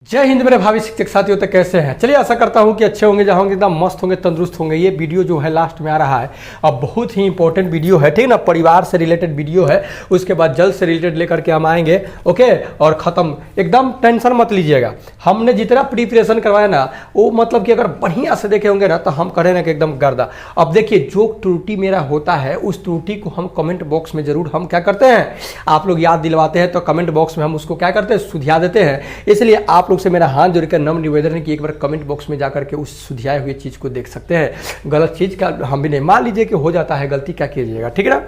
जय हिंद मेरे भावी शिक्षक साथियों, तो कैसे हैं? चलिए, आशा करता हूं कि अच्छे होंगे, जहाँ होंगे एकदम मस्त होंगे, तंदुरुस्त होंगे। ये वीडियो जो है लास्ट में आ रहा है, अब बहुत ही इंपॉर्टेंट वीडियो है, ठीक ना। परिवार से रिलेटेड वीडियो है, उसके बाद जल्द से रिलेटेड लेकर के हम आएंगे, ओके। और ख़त्म, एकदम टेंशन मत लीजिएगा। हमने जितना प्रिपरेशन करवाया ना, वो मतलब कि अगर बढ़िया से देखे होंगे ना, तो हम करें ना कि एकदम गर्दा। अब देखिए, जो त्रुटि मेरा होता है, उस त्रुटि को हम कमेंट बॉक्स में ज़रूर हम क्या करते हैं, आप लोग याद दिलवाते हैं, तो कमेंट बॉक्स में हम उसको क्या करते हैं, सुधिया देते हैं। इसलिए आप लोग से मेरा हाथ जोड़कर नम्र निवेदन है कि एक बार कमेंट बॉक्स में जाकर के उस सुधियाए हुए चीज़ को देख सकते हैं। गलत चीज़ का हम भी नहीं, मान लीजिए कि हो जाता है गलती, क्या कीजिएगा, ठीक है ना।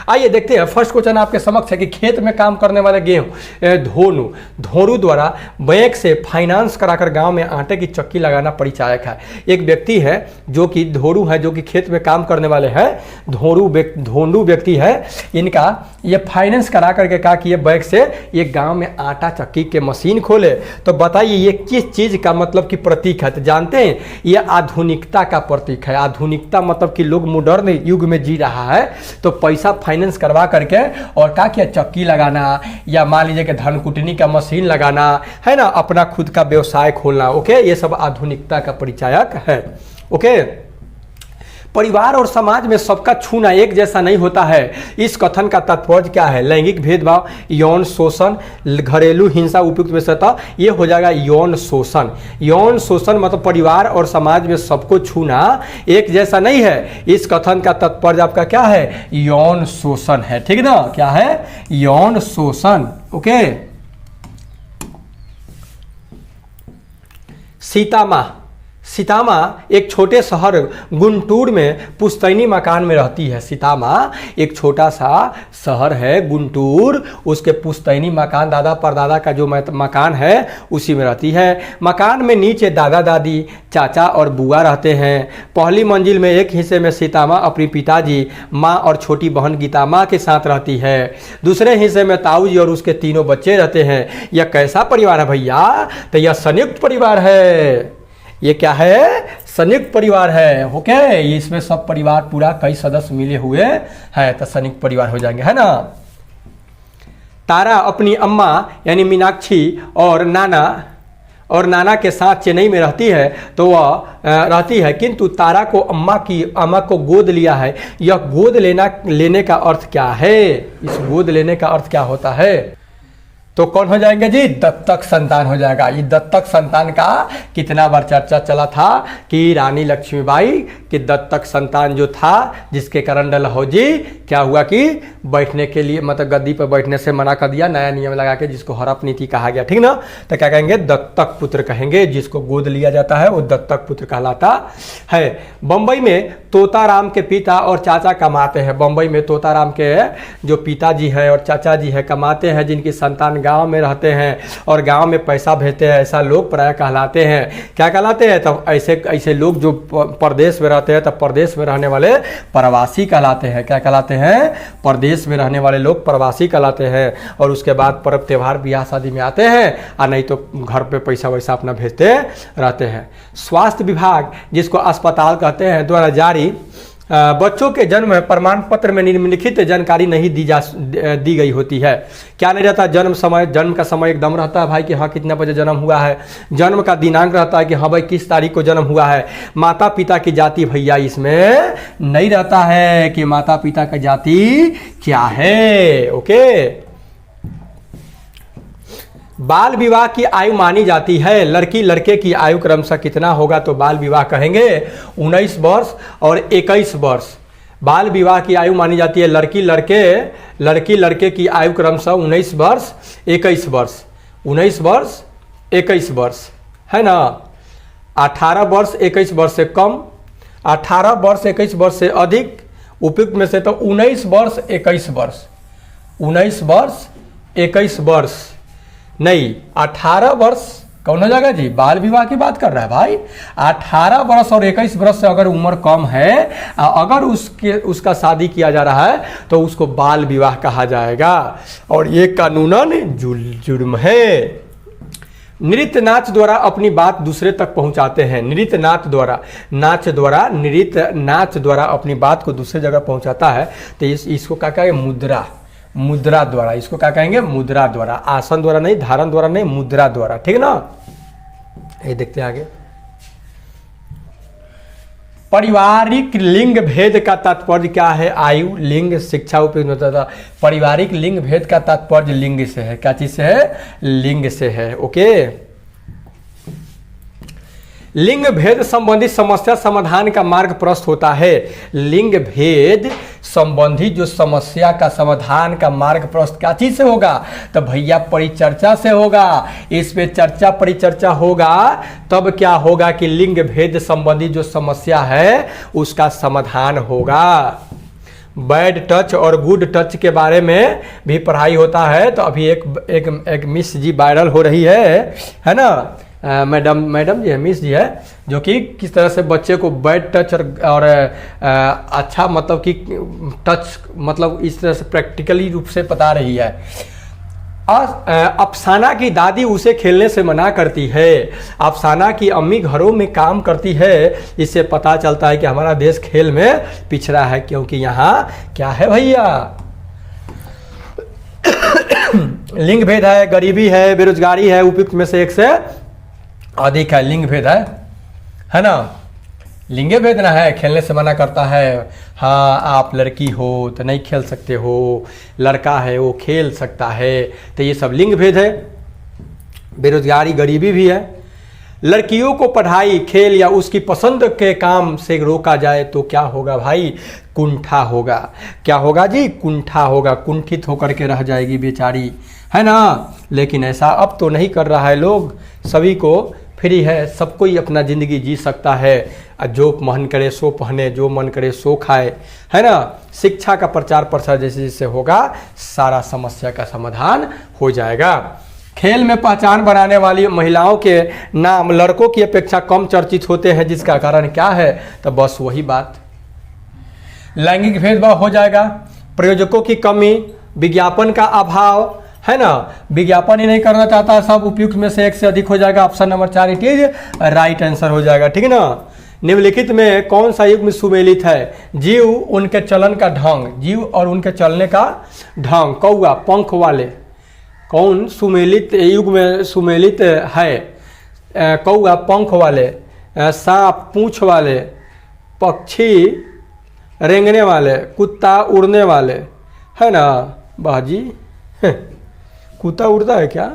आइए देखते हैं, फर्स्ट क्वेश्चन आपके समक्ष है कि खेत में काम करने वाले गेहूं धोरू द्वारा बैंक से फाइनेंस कराकर गांव में आटे की चक्की लगाना परिचायक है। एक व्यक्ति है जो कि धोरू है, जो कि खेत में काम करने वाले हैं, धोंडू व्यक्ति है। इनका ये फाइनेंस करा करके क्या किए, बैंक से ये गांव में आटा चक्की के मशीन खोले। तो बताइए ये किस चीज का मतलब कि प्रतीक है? तो जानते हैं, ये आधुनिकता का प्रतीक है। आधुनिकता मतलब कि लोग मॉडर्न युग में जी रहा है, तो पैसा फाइनेंस करवा करके और क्या किया, चक्की लगाना, या मान लीजिए कि धन कुटनी का मशीन लगाना है ना, अपना खुद का व्यवसाय खोलना, ओके। ये सब आधुनिकता का परिचायक है, ओके। परिवार और समाज में सबका छूना एक जैसा नहीं होता है। इस कथन का तात्पर्य क्या है? लैंगिक भेदभाव, यौन शोषण, घरेलू हिंसा उपयुक्त विषयता, ये हो जाएगा यौन शोषण। यौन शोषण मतलब परिवार और समाज में सबको छूना एक जैसा नहीं है। इस कथन का तात्पर्य आपका क्या है? यौन शोषण है, ठीक ना। क्या है? यौन शोषण, ओके। सीतामा एक छोटे शहर गुंटूर में पुश्तैनी मकान में रहती है। सीतामा एक छोटा सा शहर है गुंटूर, उसके पुश्तैनी मकान, दादा परदादा का जो मकान है उसी में रहती है। मकान में नीचे दादा दादी, चाचा और बुआ रहते हैं। पहली मंजिल में एक हिस्से में सीतामा अपनी पिताजी, माँ और छोटी बहन गीतामा के साथ रहती है। दूसरे हिस्से में ताऊ जी और उसके तीनों बच्चे रहते हैं। यह कैसा परिवार है भैया? तो यह संयुक्त परिवार है। ये क्या है? संयुक्त परिवार है, ओके। इसमें सब परिवार पूरा कई सदस्य मिले हुए हैं, तो संयुक्त परिवार हो जाएंगे, है ना। तारा अपनी अम्मा यानी मीनाक्षी और नाना के साथ चेन्नई में रहती है, तो वह रहती है, किंतु तारा को अम्मा को गोद लिया है। यह गोद लेने का अर्थ क्या है? इस गोद लेने का अर्थ क्या होता है? तो कौन हो जाएंगे जी? दत्तक संतान हो जाएगा। ये दत्तक संतान का कितना बार चर्चा चला था कि रानी लक्ष्मीबाई के दत्तक संतान जो था, जिसके कारण डलहौजी क्या हुआ कि बैठने के लिए, मतलब गद्दी पर बैठने से मना कर दिया, नया नियम लगा के, जिसको हड़प नीति कहा गया, ठीक ना। तो क्या कहेंगे? दत्तक पुत्र कहेंगे। जिसको गोद लिया जाता है वो दत्तक पुत्र कहलाता है। बम्बई में तोताराम के पिता और चाचा कमाते हैं। बम्बई में तोताराम के जो पिताजी हैं और चाचा जी हैं कमाते हैं, जिनकी संतान गांव में रहते हैं और गांव में पैसा भेजते हैं, ऐसा लोग प्राय कहलाते हैं। क्या कहलाते हैं? तब ऐसे लोग जो प्रदेश में रहते हैं, तब प्रदेश में रहने वाले प्रवासी कहलाते हैं। क्या कहलाते हैं? प्रदेश में रहने वाले लोग प्रवासी कहलाते हैं। और उसके बाद पर्व त्योहार ब्याह शादी में आते हैं, और नहीं तो घर पे पैसा वैसा अपना भेजते रहते हैं। स्वास्थ्य विभाग, जिसको अस्पताल कहते हैं, द्वारा जारी बच्चों के जन्म प्रमाण पत्र में निम्नलिखित जानकारी नहीं दी गई होती है। क्या नहीं रहता? जन्म का समय एकदम रहता है भाई कि हाँ कितने बजे जन्म हुआ है। जन्म का दिनांक रहता है कि हाँ भाई किस तारीख को जन्म हुआ है। माता पिता की जाति भैया इसमें नहीं रहता है कि माता पिता की जाति क्या है, ओके। बाल विवाह की आयु मानी जाती है। लड़की लड़के की आयु क्रमशः कितना होगा? तो बाल विवाह कहेंगे 19 वर्ष और 21 वर्ष। बाल विवाह की आयु मानी जाती है। लड़की लड़के की आयु क्रमशः 19 वर्ष 21 वर्ष, 19 वर्ष 21 वर्ष, है ना। 18 वर्ष 21 वर्ष से कम, 18 वर्ष 21 वर्ष से अधिक, उपयुक्त में से तो 19 वर्ष 21 वर्ष, 19 वर्ष 21 वर्ष नहीं, 18 वर्ष कौन हो जाएगा जी? बाल विवाह की बात कर रहा है भाई। 18 वर्ष और 21 वर्ष से अगर उम्र कम है, अगर उसका शादी किया जा रहा है, तो उसको बाल विवाह कहा जाएगा, और ये कानूनन जुर्म है। नृत्य नाच द्वारा अपनी बात दूसरे तक पहुंचाते हैं। नृत्य नाच द्वारा अपनी बात को दूसरे जगह पहुंचाता है, तो इसको क्या कहेंगे? मुद्रा द्वारा। इसको क्या कहेंगे? मुद्रा द्वारा। आसन द्वारा नहीं, धारण द्वारा नहीं, मुद्रा द्वारा, ठीक है ना। ये देखते हैं आगे। पारिवारिक लिंग भेद का तात्पर्य क्या है? आयु, लिंग, शिक्षा, उपयुक्त होता था। पारिवारिक लिंग भेद का तात्पर्य लिंग से है। क्या चीज से है? लिंग से है। ओके। लिंग भेद संबंधी समस्या समाधान का मार्ग प्रशस्त होता है। लिंग भेद संबंधी जो समस्या का समाधान का मार्ग प्रशस्त क्या चीज से होगा? तो भैया परिचर्चा से होगा। इस पे चर्चा परिचर्चा होगा तब क्या होगा कि लिंग भेद संबंधी जो समस्या है उसका समाधान होगा। बैड टच और गुड टच के बारे में भी पढ़ाई होता है। तो अभी एक मिस जी वायरल हो रही है ना? मैडम जी है, मिस जी है, जो कि किस तरह से बच्चे को बैड टच और अच्छा मतलब कि टच मतलब इस तरह से प्रैक्टिकली रूप से बता रही है। अफसाना की दादी उसे खेलने से मना करती है। अफसाना की अम्मी घरों में काम करती है। इससे पता चलता है कि हमारा देश खेल में पिछड़ा है, क्योंकि यहाँ क्या है भैया? लिंग भेद है, गरीबी है, बेरोजगारी है, उपयुक्त में से एक से अधिक है। लिंग भेद है ना? लिंग भेद ना है, खेलने से मना करता है। हाँ, आप लड़की हो तो नहीं खेल सकते हो, लड़का है वो खेल सकता है। तो ये सब लिंग भेद है। बेरोजगारी, गरीबी भी है। लड़कियों को पढ़ाई, खेल या उसकी पसंद के काम से रोका जाए तो क्या होगा भाई? कुंठा होगा। क्या होगा जी? कुंठा होगा। कुंठित होकर के रह जाएगी बेचारी, है ना? लेकिन ऐसा अब तो नहीं कर रहा है लोग। सभी को फ्री है, सब कोई अपना ज़िंदगी जी सकता है। जो मन करे सो पहने, जो मन करे सो खाए, है ना? शिक्षा का प्रचार प्रसार जैसे जैसे होगा सारा समस्या का समाधान हो जाएगा। खेल में पहचान बनाने वाली महिलाओं के नाम लड़कों की अपेक्षा कम चर्चित होते हैं, जिसका कारण क्या है? तो बस वही बात, लैंगिक भेदभाव हो जाएगा। प्रयोजकों की कमी, विज्ञापन का अभाव, है ना? विज्ञापन ही नहीं करना चाहता सब, उपयुक्त में से एक से अधिक हो जाएगा। Option number 4 it is right answer हो जाएगा। ठीक है ना? निम्नलिखित में कौन सा युग में सुमेलित है? जीव, उनके चलन का ढंग, जीव और उनके चलने का ढंग। कौआ, पंख वाले, कौन सुमेलित युग में सुमेलित है? कौआ, पंख वाले, सांप, पूंछ वाले, पक्षी रेंगने वाले, कुत्ता उड़ने वाले, है ना? बाजी कुत्ता उड़ता है क्या?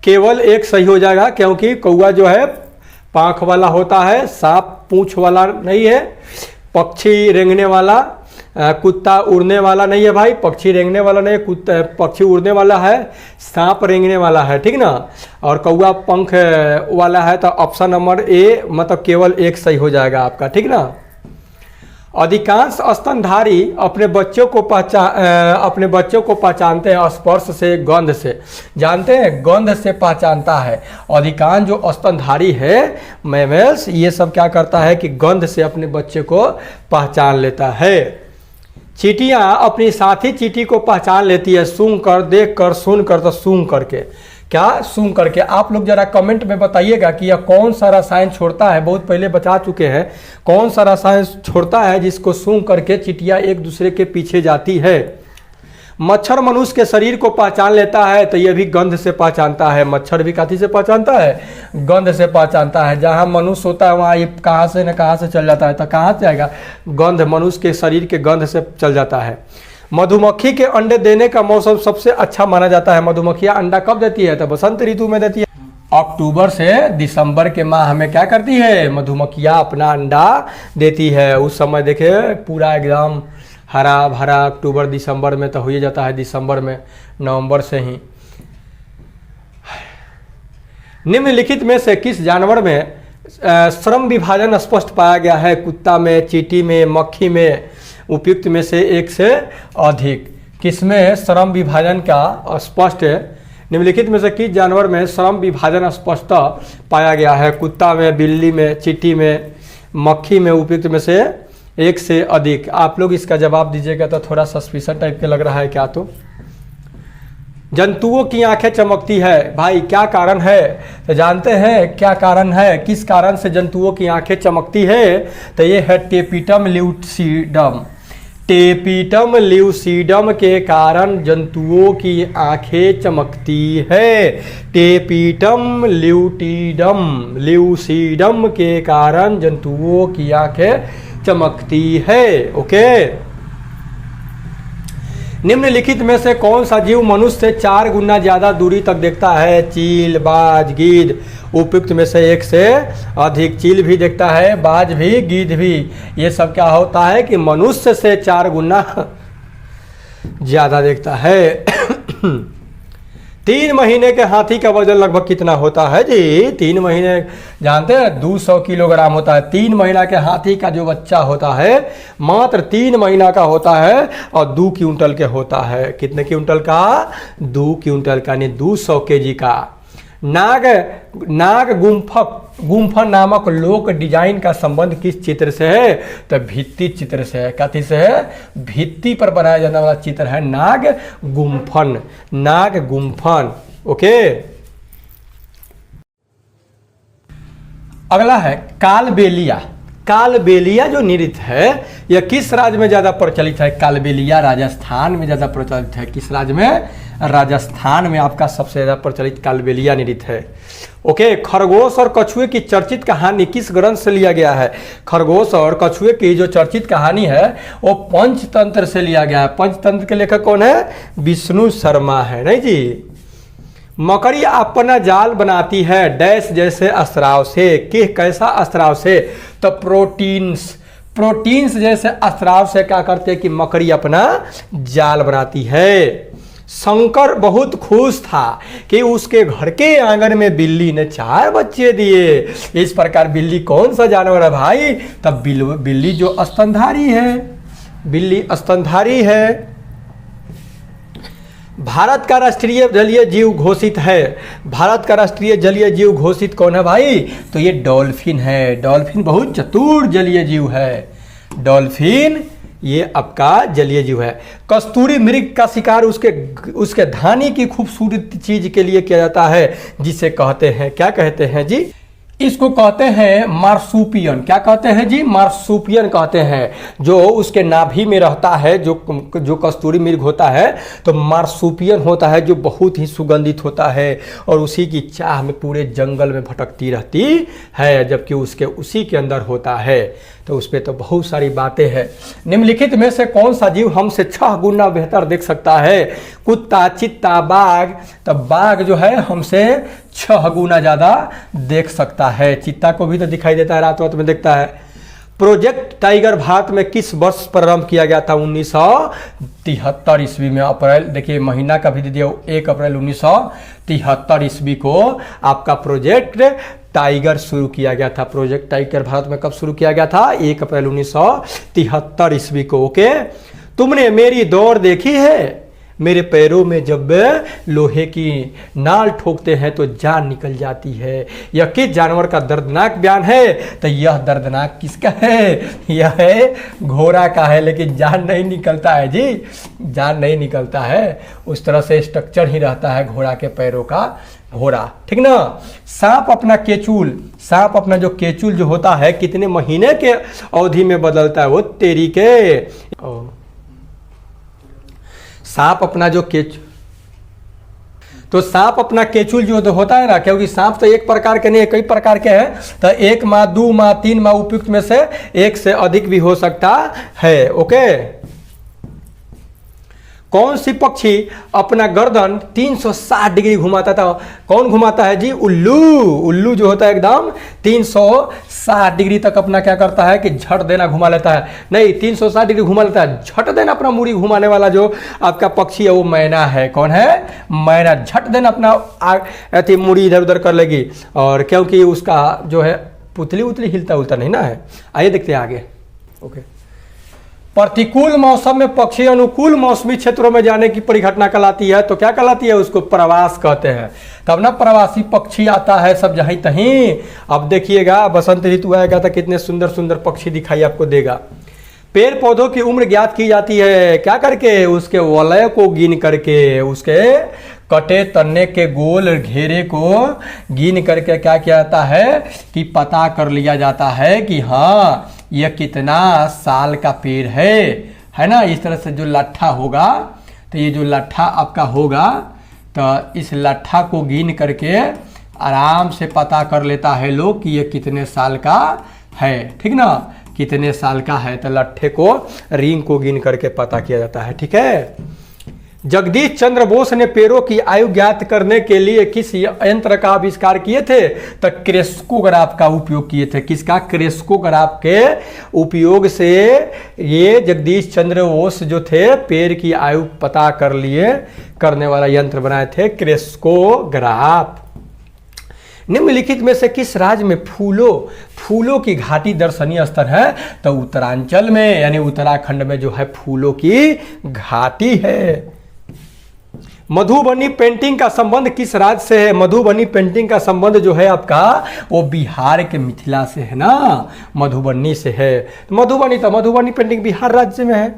केवल एक सही हो जाएगा, क्योंकि कौआ जो है पाँख वाला होता है, सांप पूंछ वाला नहीं है, पक्षी रेंगने वाला, कुत्ता उड़ने वाला नहीं है भाई। पक्षी रेंगने वाला नहीं है, कुत्ता पक्षी उड़ने वाला है, सांप रेंगने वाला है। ठीक ना? और कौआ पंख वाला है। तो ऑप्शन नंबर ए मतलब केवल एक सही हो जाएगा आपका। ठीक ना? अधिकांश स्तनधारी अपने बच्चों को पहचानते हैं स्पर्श से, गंध से। जानते हैं? गंध से पहचानता है। अधिकांश जो स्तनधारी है मैमल्स, ये सब क्या करता है कि गंध से अपने बच्चे को पहचान लेता है। चींटियां अपनी साथी चींटी को पहचान लेती है सूंघ कर, देख कर, सुन कर, तो सूंघ करके। क्या? सूंघ करके। आप लोग जरा कमेंट में बताइएगा कि यह कौन सा रसायन छोड़ता है। बहुत पहले बता चुके हैं कौन सा रसायन छोड़ता है जिसको सूंघ करके चींटियां एक दूसरे के पीछे जाती है। मच्छर मनुष्य के शरीर को पहचान लेता है, तो यह भी गंध से पहचानता है। मच्छर भी काथी से पहचानता है? गंध से पहचानता है। जहाँ मनुष्य होता है वहाँ ये कहाँ से न कहाँ से चल जाता है, तो कहाँ से आएगा? गंध, मनुष्य के शरीर के गंध से चल जाता है। मधुमक्खी के अंडे देने का मौसम सबसे अच्छा माना जाता है। मधुमक्खियाँ अंडा कब देती है? तो बसंत ऋतु में देती है। अक्टूबर से दिसंबर के माह में क्या करती है? मधुमक्खियाँ अपना अंडा देती है। उस समय देखिए पूरा एकदम हरा भरा, अक्टूबर दिसंबर में तो हो ही जाता है, दिसंबर में, नवंबर से ही। निम्नलिखित में से किस जानवर में श्रम विभाजन स्पष्ट पाया गया है? कुत्ता में, चींटी में, मक्खी में, उपयुक्त में से एक से अधिक। किसमें श्रम विभाजन का स्पष्ट, निम्नलिखित में से किस जानवर में श्रम विभाजन स्पष्ट पाया गया है? कुत्ता में, बिल्ली में, चींटी में, मक्खी में, उपयुक्त में से एक से अधिक। आप लोग इसका जवाब दीजिएगा तो थोड़ा सस्पिशन टाइप के लग रहा है क्या? तो जंतुओं की आंखें चमकती है भाई, क्या कारण है? तो जानते हैं क्या कारण है? किस कारण से जंतुओं की आंखें चमकती है? तो ये है टेपिटम ल्यूसिडम। टेपिटम ल्यूसीडम के कारण जंतुओं की आंखें चमकती है। टेपिटम ल्यूसीडम के कारण जंतुओं की आंखें चमकती है। ओके, निम्नलिखित में से कौन सा जीव मनुष्य से 4 गुना ज्यादा दूरी तक देखता है? चील, बाज, गीद। उपयुक्त में से एक से अधिक। चील भी देखता है, बाज भी, गीद भी। ये सब क्या होता है कि मनुष्य से 4 गुना ज्यादा देखता है। 3 महीने के हाथी का वजन लगभग कितना होता है जी? 3 महीने जानते हैं 200 किलोग्राम होता है। 3 महीना के हाथी का जो बच्चा होता है मात्र 3 महीना का होता है और 2 क्विंटल के होता है। कितने क्विंटल का? 2 क्विंटल का, यानी 200 केजी का। नाग गुम्फन नामक लोक डिजाइन का संबंध किस चित्र से है? तो भित्ति चित्र से है। कथी से है? भित्ति पर बनाया जाने वाला चित्र है नाग गुम्फन। नाग गुम्फन। ओके, अगला है कालबेलिया। कालबेलिया जो नृत्य है यह किस राज्य में ज्यादा प्रचलित है? कालबेलिया राजस्थान में ज्यादा प्रचलित है। किस राज्य में? राजस्थान में आपका सबसे ज्यादा प्रचलित कालबेलिया नृत्य है। ओके, खरगोश और कछुए की चर्चित कहानी किस ग्रंथ से लिया गया है? खरगोश और कछुए की जो चर्चित कहानी है वो पंचतंत्र से लिया गया है। पंचतंत्र के लेखक कौन है? विष्णु शर्मा है। नहीं जी। मकड़ी अपना जाल बनाती है डैश जैसे अस्त्राव से। कैसा अस्त्राव से? तो प्रोटीन्स जैसे अस्त्राव से क्या करते हैं कि मकड़ी अपना जाल बनाती है। शंकर बहुत खुश था कि उसके घर के आंगन में बिल्ली ने 4 बच्चे दिए। इस प्रकार बिल्ली कौन सा जानवर है भाई? तब बिल्ली जो स्तनधारी है। बिल्ली स्तनधारी है। भारत का राष्ट्रीय जलीय जीव घोषित है। भारत का राष्ट्रीय जलीय जीव घोषित कौन है भाई? तो ये डॉल्फिन है। डॉल्फिन बहुत चतुर जलीय जीव है। डॉल्फिन ये आपका जलीय जीव है। कस्तूरी मृग का शिकार उसके धानी की खूबसूरत चीज के लिए किया जाता है, जिसे कहते हैं, क्या कहते हैं जी? इसको कहते हैं मार्सुपियन। क्या कहते हैं जी? मार्सुपियन कहते हैं। जो उसके नाभि में रहता है, जो कस्तूरी मृग होता है तो मार्सुपियन होता है, जो बहुत ही सुगंधित होता है और उसी की चाह में पूरे जंगल में भटकती रहती है, जबकि उसके उसी के अंदर होता है। तो उस पर तो बहुत सारी बातें हैं। निम्नलिखित में से कौन सा जीव हमसे 6 गुना बेहतर देख सकता है? कुत्ता, चित्ता, बाघ। तो बाघ जो है हमसे 6 गुना ज़्यादा देख सकता है। चित्ता को भी तो दिखाई देता है, रात रात में देखता है। प्रोजेक्ट टाइगर भारत में किस वर्ष प्रारंभ किया गया था? 1973 ईस्वी में। अप्रैल, देखिए महीना का भी दे दिया, 1 अप्रैल 1973 ईस्वी को आपका प्रोजेक्ट टाइगर शुरू किया गया था। प्रोजेक्ट टाइगर भारत में कब शुरू किया गया था? 1 अप्रैल 1973 ईस्वी को। ओके, तुमने मेरी दौड़ देखी है? मेरे पैरों में जब लोहे की नाल ठोकते हैं तो जान निकल जाती है। यह किस जानवर का दर्दनाक बयान है? तो यह दर्दनाक किसका है? यह है घोड़ा का है, लेकिन जान नहीं निकलता है जी, जान नहीं निकलता है। उस तरह से स्ट्रक्चर ही रहता है घोड़ा के पैरों का। घोड़ा, ठीक ना। सांप अपना केचुल, सांप अपना जो केचुल जो होता है कितने महीने के अवधि में बदलता है? वो तेरी के सांप अपना जो तो सांप अपना केचुल जो होता है ना, क्योंकि सांप तो एक प्रकार के नहीं, कई प्रकार के हैं। तो 1 माह, 2 माह, 3 माह उपयुक्त में से 1 से अधिक भी हो सकता है। ओके, कौन सी पक्षी अपना गर्दन 360 डिग्री घुमाता था? कौन घुमाता है जी? उल्लू। उल्लू जो होता है एकदम 360 डिग्री तक अपना क्या करता है कि झट देना घुमा लेता है। नहीं, 360 डिग्री घुमा लेता है, झट देना अपना मुड़ी घुमाने वाला जो आपका पक्षी है वो मैना है। कौन है? मैना। झट देना अपना ऐसी मुड़ी इधर उधर कर लेगी, और क्योंकि उसका जो है पुतली उतली हिलता उलता नहीं ना है। आइए देखते हैं आगे। ओके, प्रतिकूल मौसम में पक्षी अनुकूल मौसमी क्षेत्रों में जाने की परिघटना कहलाती है। तो क्या कहलाती है? उसको प्रवास कहते हैं। तब ना प्रवासी पक्षी आता है सब जहीं तहीं। अब देखिएगा बसंत ऋतु आएगा तो कितने सुंदर सुंदर पक्षी दिखाई आपको देगा। पेड़ पौधों की उम्र ज्ञात की जाती है क्या करके? उसके वलय को गिन करके, उसके कटे तन्ने के गोल घेरे को गिन करके क्या किया जाता है कि पता कर लिया जाता है कि हाँ यह कितना साल का पेड़ है। है ना। इस तरह से जो लट्ठा होगा, तो ये जो लट्ठा आपका होगा, तो इस लट्ठा को गिन करके आराम से पता कर लेता है लोग कि ये कितने साल का है, ठीक ना, कितने साल का है। तो लट्ठे को, रिंग को गिन करके पता किया जाता है, ठीक है। जगदीश चंद्र बोस ने पेड़ों की आयु ज्ञात करने के लिए किस यंत्र का आविष्कार किए थे? तो क्रेस्कोग्राफ का उपयोग किए थे। किसका? क्रेस्कोग्राफ के उपयोग से ये जगदीश चंद्र बोस जो थे पेड़ की आयु पता करने वाला यंत्र बनाए थे, क्रेस्कोग्राफ। निम्नलिखित में से किस राज्य में फूलों की घाटी दर्शनीय स्थल है? तो उत्तरांचल में, यानी उत्तराखंड में जो है फूलों की घाटी है। मधुबनी पेंटिंग का संबंध किस राज्य से है? मधुबनी पेंटिंग का संबंध जो है आपका वो बिहार के मिथिला से है ना, मधुबनी से है। तो मधुबनी पेंटिंग बिहार राज्य में है,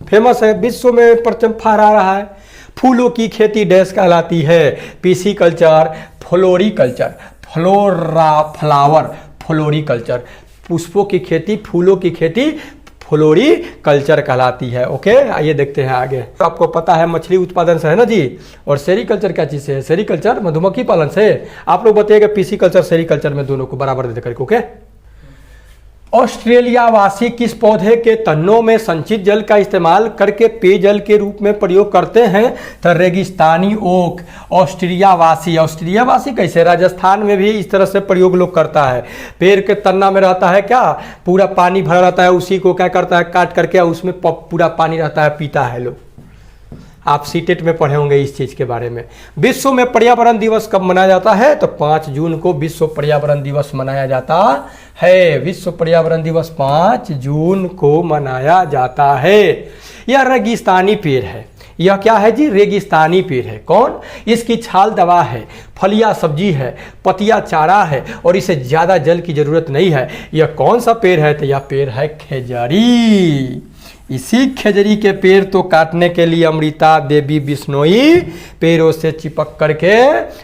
फेमस है, विश्व में परचम फहरा रहा है। फूलों की खेती डैश कहलाती है? Pisciculture, floriculture, floriculture. पुष्पों की खेती, फूलों की खेती फ्लोरिकल्चर कहलाती है। ओके, आइए देखते हैं आगे। तो आपको पता है मछली उत्पादन से है ना जी, और सेरीकल्चर क्या चीज़ से है? सेरीकल्चर मधुमक्खी पालन से। आप लोग बताइएगा पिसिकल्चर सेरीकल्चर में दोनों को बराबर दे करके। ओके। ऑस्ट्रेलियावासी किस पौधे के तनों में संचित जल का इस्तेमाल करके पेयजल के रूप में प्रयोग करते हैं? तो रेगिस्तानी ओक। ऑस्ट्रेलियावासी कैसे? राजस्थान में भी इस तरह से प्रयोग लोग करता है। पेड़ के तन्ना में रहता है क्या, पूरा पानी भरा रहता है, उसी को क्या करता है, काट करके उसमें पूरा पानी रहता है, पीता है लोग। आप सीटेट में पढ़े होंगे इस चीज़ के बारे में। विश्व में पर्यावरण दिवस कब मनाया जाता है? तो 5 जून को विश्व पर्यावरण दिवस मनाया जाता है। विश्व पर्यावरण दिवस 5 जून को मनाया जाता है। यह रेगिस्तानी पेड़ है। यह क्या है जी? रेगिस्तानी पेड़ है। कौन? इसकी छाल दवा है, फलियां सब्जी है, पतिया चारा है और इसे ज़्यादा जल की जरूरत नहीं है। यह कौन सा पेड़ है? तो यह पेड़ है खेजड़ी। इसी खेजड़ी के पेड़ तो काटने के लिए अमृता देवी बिश्नोई पेड़ों से चिपक करके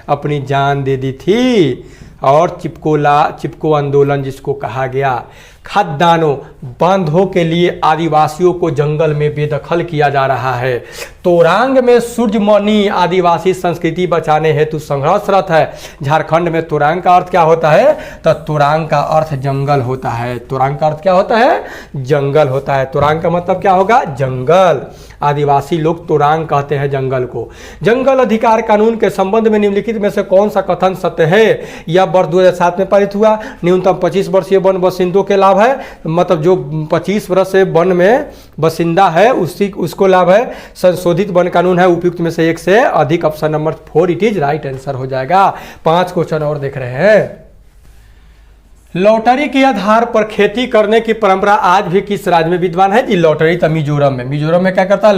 अपनी जान दे दी थी। और चिपको आंदोलन जिसको कहा गया। खाद्यान्नों बांधों के लिए आदिवासियों को जंगल में बेदखल किया जा रहा है। तोरांग में सूर्यमणि आदिवासी संस्कृति बचाने हेतु संघर्षरत है। झारखंड में तोरांग का अर्थ क्या होता है? तो तोरांग का अर्थ जंगल होता है। तोरांग का अर्थ क्या होता है? जंगल होता है। तोरांग का मतलब क्या होगा? जंगल। आदिवासी लोग तोरांग कहते हैं जंगल को। जंगल अधिकार कानून के संबंध में निम्नलिखित में से कौन सा कथन सत्य है? यह वर्ष 2007 में पारित हुआ। न्यूनतम 25 वर्षीय वन बासिंदों के लाभ है, मतलब जो 25 वर्ष से वन में बसिंदा है उसको लाभ है। संशोधित वन कानून है। उपयुक्त में से एक से अधिक। Option number 4 it is right answer हो जाएगा। 5 क्वेश्चन और देख रहे हैं। लॉटरी के आधार पर खेती करने की परंपरा आज भी किस राज्य में विद्यमान है जी? लॉटरी तो मिजोरम में। मिजोरम में क्या करता है?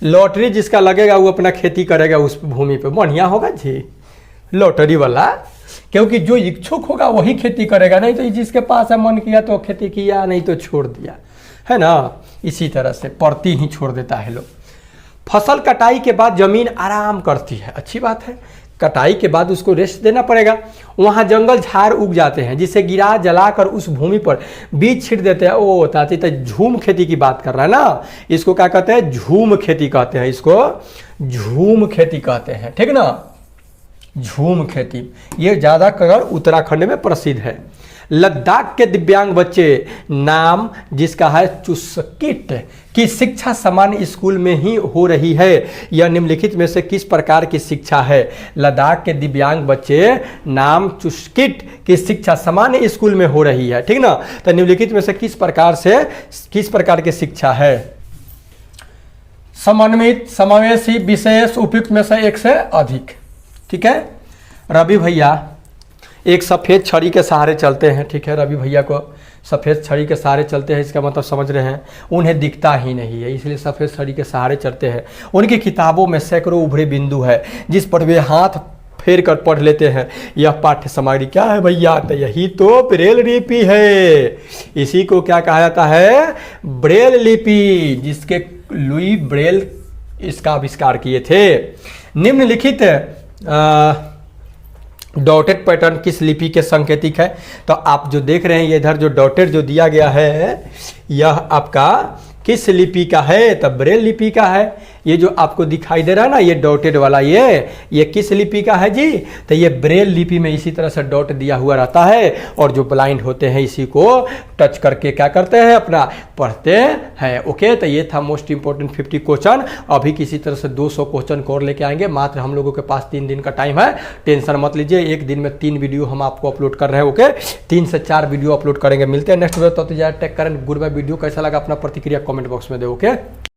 लॉटरी जिसका लगेगा वो अपना खेती करेगा उस भूमि पे। बढ़िया होगा जी लॉटरी वाला, क्योंकि जो इच्छुक होगा वही खेती करेगा, नहीं तो जिसके पास है मन किया तो खेती किया, नहीं तो छोड़ दिया, है ना। इसी तरह से पड़ती ही छोड़ देता है लोग। फसल कटाई के बाद जमीन आराम करती है, अच्छी बात है। कटाई के बाद उसको रेस्ट देना पड़ेगा। वहाँ जंगल झाड़ उग जाते हैं जिसे गिरा जलाकर उस भूमि पर बीज छिट देते हैं। ओ ताती तो झूम खेती की बात कर रहा है ना, इसको क्या कहते हैं? झूम खेती कहते हैं। इसको झूम खेती कहते हैं, ठीक ना। झूम खेती ये ज़्यादातर उत्तराखंड में प्रसिद्ध है। लद्दाख के दिव्यांग बच्चे नाम जिसका है चुस्किट की शिक्षा सामान्य स्कूल में ही हो रही है। यह निम्नलिखित में से किस प्रकार की शिक्षा है? लद्दाख के दिव्यांग बच्चे नाम चुस्किट की शिक्षा सामान्य स्कूल में हो रही है, ठीक ना। तो निम्नलिखित में से किस प्रकार की शिक्षा है? समन्वित, समावेशी, विशेष, उपयुक्त में से एक से अधिक, ठीक है। रवि भैया एक सफ़ेद छड़ी के सहारे चलते हैं, ठीक है। रवि भैया को सफ़ेद छड़ी के सहारे चलते हैं, इसका मतलब समझ रहे हैं। उन्हें दिखता ही नहीं है, इसलिए सफ़ेद छड़ी के सहारे चलते हैं। उनकी किताबों में सैकड़ों उभरे बिंदु है जिस पर वे हाथ फेर कर पढ़ लेते हैं। यह पाठ्य सामग्री क्या है भैया? तो यही तो ब्रेल लिपि है। इसी को क्या कहा जाता है? ब्रेल लिपि, जिसके लुई ब्रेल इसका आविष्कार किए थे। निम्नलिखित डॉटेड पैटर्न किस लिपि के संकेतिक है? तो आप जो देख रहे हैं ये इधर जो डॉटेड जो दिया गया है यह आपका किस लिपि का है? तब ब्रेल लिपि का है। ये जो आपको दिखाई दे रहा है ना, ये डॉटेड वाला, ये किस लिपि का है जी? तो ये ब्रेल लिपि में इसी तरह से डॉट दिया हुआ रहता है, और जो ब्लाइंड होते हैं इसी को टच करके क्या करते हैं, अपना पढ़ते हैं। ओके, तो ये था मोस्ट इंपॉर्टेंट 50 क्वेश्चन। अभी किसी तरह से 200 क्वेश्चन और लेके आएंगे। मात्र हम लोगों के पास 3 दिन का टाइम है, टेंशन मत लीजिए। एक दिन में 3 वीडियो हम आपको अपलोड कर रहे हैं। ओके, 3 से 4 वीडियो अपलोड करेंगे। मिलते हैं नेक्स्ट वीडियो। तो take care and good bye. Video कैसा लगा अपना प्रतिक्रिया कमेंट बॉक्स में दे। ओके।